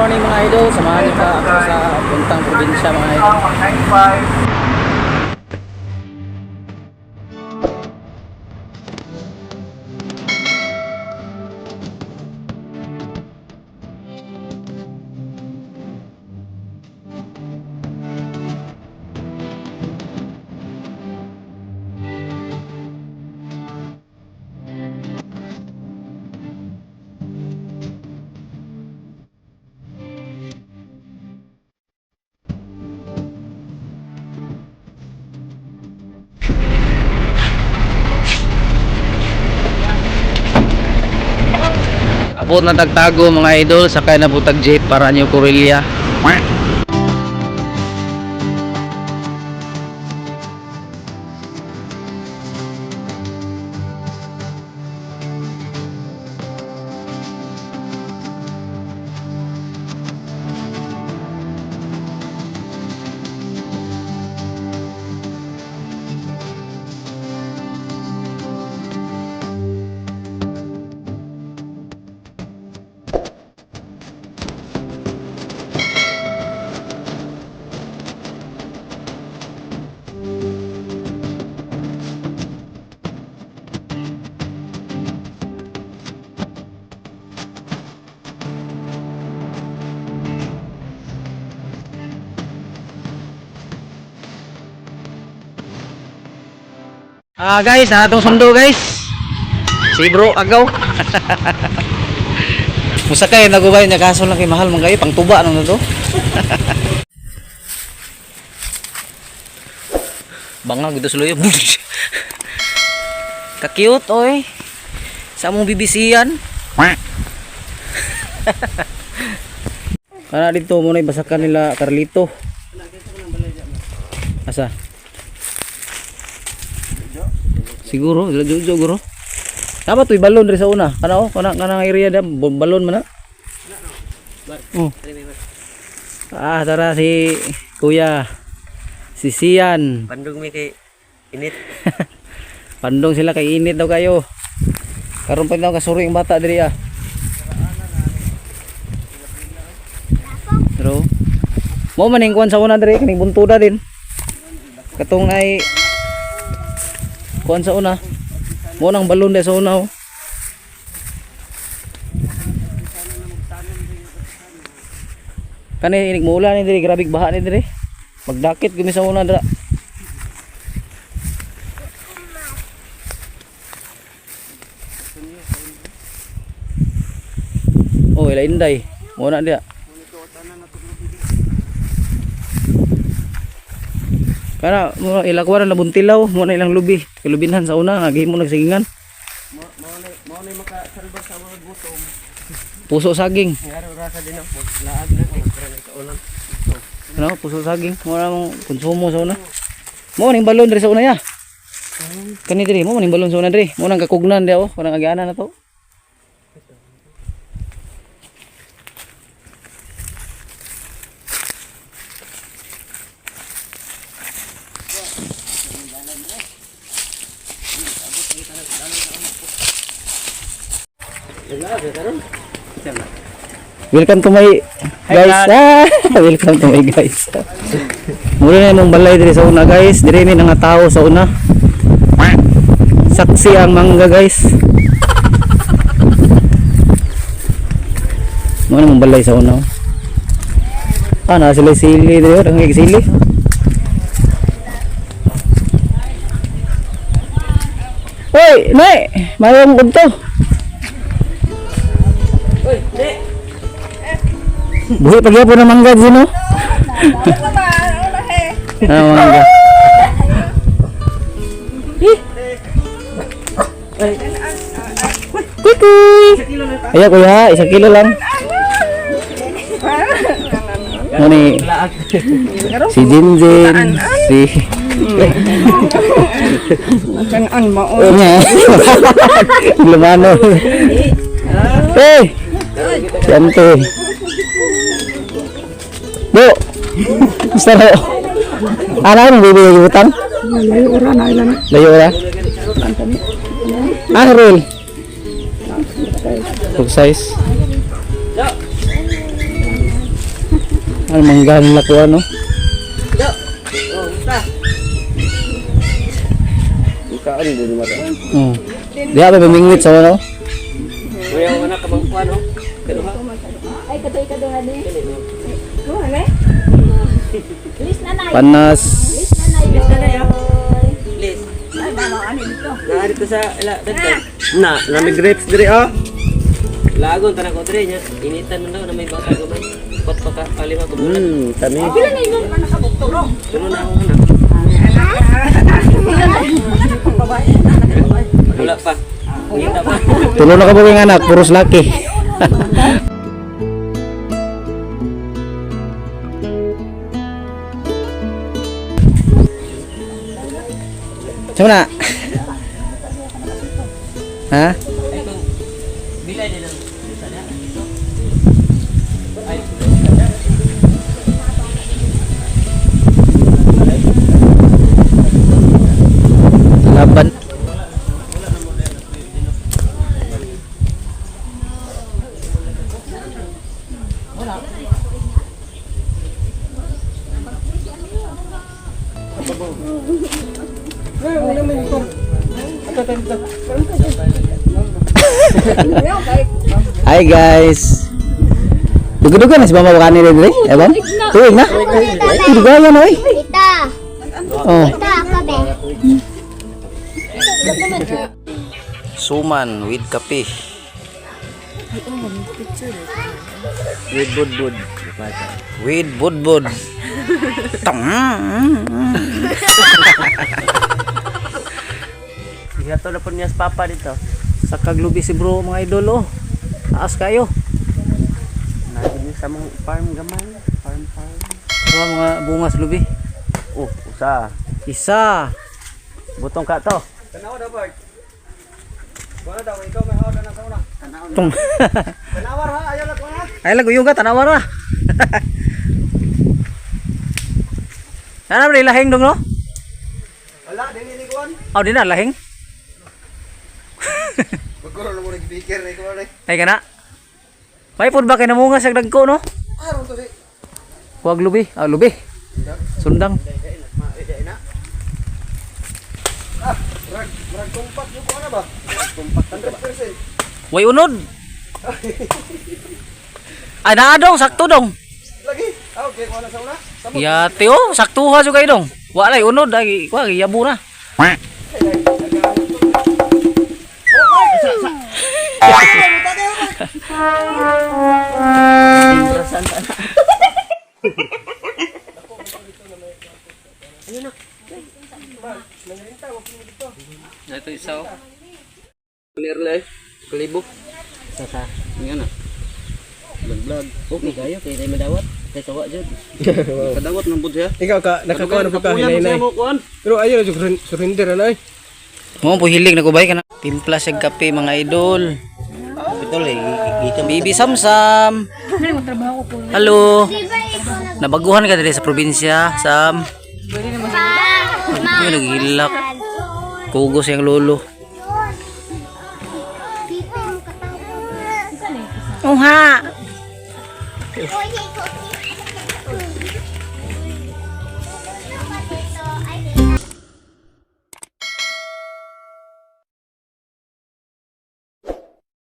morning mga idol, samahan niyo pa ako sa puntang probinsya mga idol. Abot na tagtago mga idol, sakay na butag jeep para New Corelia. Guys, natong sundo guys. Si bro agaw. Musa kay nagubay niya kaso lang kay mahal man kayo pang tuba nang to. Bangag dito suloy. Ka-cute oy. Sa mong bibisiyan. Kana dito mo na basakan nila Carlito. Asa? Siguro, jojo guro. Tama to'y balon rin sa una. Kana oh, kana area da balon man na. Oh. Tara si Kuya. Si Sian. Pandong mi kay init. Pandong sila kay init daw kayo. Karon pa daw kasuri ang bata diri ah. Pero mo maning kuan sa una diri kaning buntuda din. Katong ay kuan sa una. Mo nang balon di sa una oh. Kani inig mula ni diri grabig baha ni diri. Magdakit gumi sa una dira. Oh, ila inday. Mo na dia. Kana mo ilakwaran na buntilaw, mo na ilang lubi, kalubinhan sa una, agi mo nagsigingan. Mo na makasalba sa mga gutom. Puso saging. Ngaro ra sa din ako. Laag na kay sa ulan. Ano, puso saging, mo na mong konsumo sa una. Mo ning balon diri sa una ya. Kani diri mo ning balon sa una diri. Mo nang kakugnan dia oh, kanang agiana na to. Welcome to my guys. Welcome to my guys. Mula na mong balay diri sa una guys. Diri mi nga tao sa una. Saksi ang mangga guys. Muna mong balay sa una. Na sili-sili diri, ang sili. Hoy, nay, mayong kunto. Buhi pagyapon ng mangga dito no? Mangga. Kukuy. Ayo kuya, 1 kilo lang. Nani? Si Jinjin, si Kan mau. Lumano. Santai. Bu, Saro. Ano ang bibigay utang? Layo ora. Rul. Full size. Ano manggang lakuan no? Yo. Oh, basta. Bukaan din mata. Di apa pamingwit sa ano? Kuya mo na kabang kuan oh. Kaduha. Ay, katoy ka ni. Oh, ale? List na na. Panas. List na na. List na na. Please. Ay, mama, ano dito? Naa dito sa ila dito. Na, nami grapes diri oh. Lagon tanang ko diri nya. Initan mo na may bata gamay. Pot pa ka kalima ko bulan. Tami. Pila na yun man nakabukto no? Tulo na ako anak. Wala pa. Ngita pa. Tulo na ka ba yung anak? Puros laki. Sama na? Ha? Bilay din ang sana dito. Laban. Hi guys. Duga-duga na si Mama Wakani rin rin. Ewan? Tuwig na? Duga yan oy. Tita, Oh. tita, kabe. Suman with kape. With budbud. With budbud. Tang. Gato na po niya sa papa dito. Sa kaglubi si bro mga idol oh. Taas kayo. Nagin sa mga farm gamay. Farm. Ito mga bunga sa lubi. Oh, usa. Isa. Butong ka to. Tanaw daw, Bart. Wala daw, ikaw may hawak na sa una. Tung. Tanawar ha, ayaw lang ko na. Ay lagu yung ka tanawar ah. Nana bro lahing dong no? Wala, diniliguan. Oh di na lahing. Magkuro na mo nag-speaker na ikaw rin. Ay kana. May pud ba kay namunga sa dagko no? Aron to di. Huwag lubi. Ah lubi. Sundang. Marag tumpak yung ko na ba? Tumpak 100%. Way unod. Ay naa dong sakto dong. Lagi. Okay, ko na sa una. Ya teo saktuha jud kay dong. Walay unod ay kuha yabu na. Ito isa oh. Nirle. Kalibo. Sasa. Ngayon na. Vlog. Okay kayo kay tayo madawat. Kay sawa jud. Kadawat ng bud siya. Ikaw ka, nakakuha na po ka hinay-hinay. Kuan. Pero ayaw na surrender na eh. Mo po hilig na ko bay kana. Timpla sa kape mga idol. Ito lay gito. Bibi Samsam. Halo. Nabaguhan ka diri sa probinsya, Sam. Yung naghilak. Kugos yung lolo. Oh ha.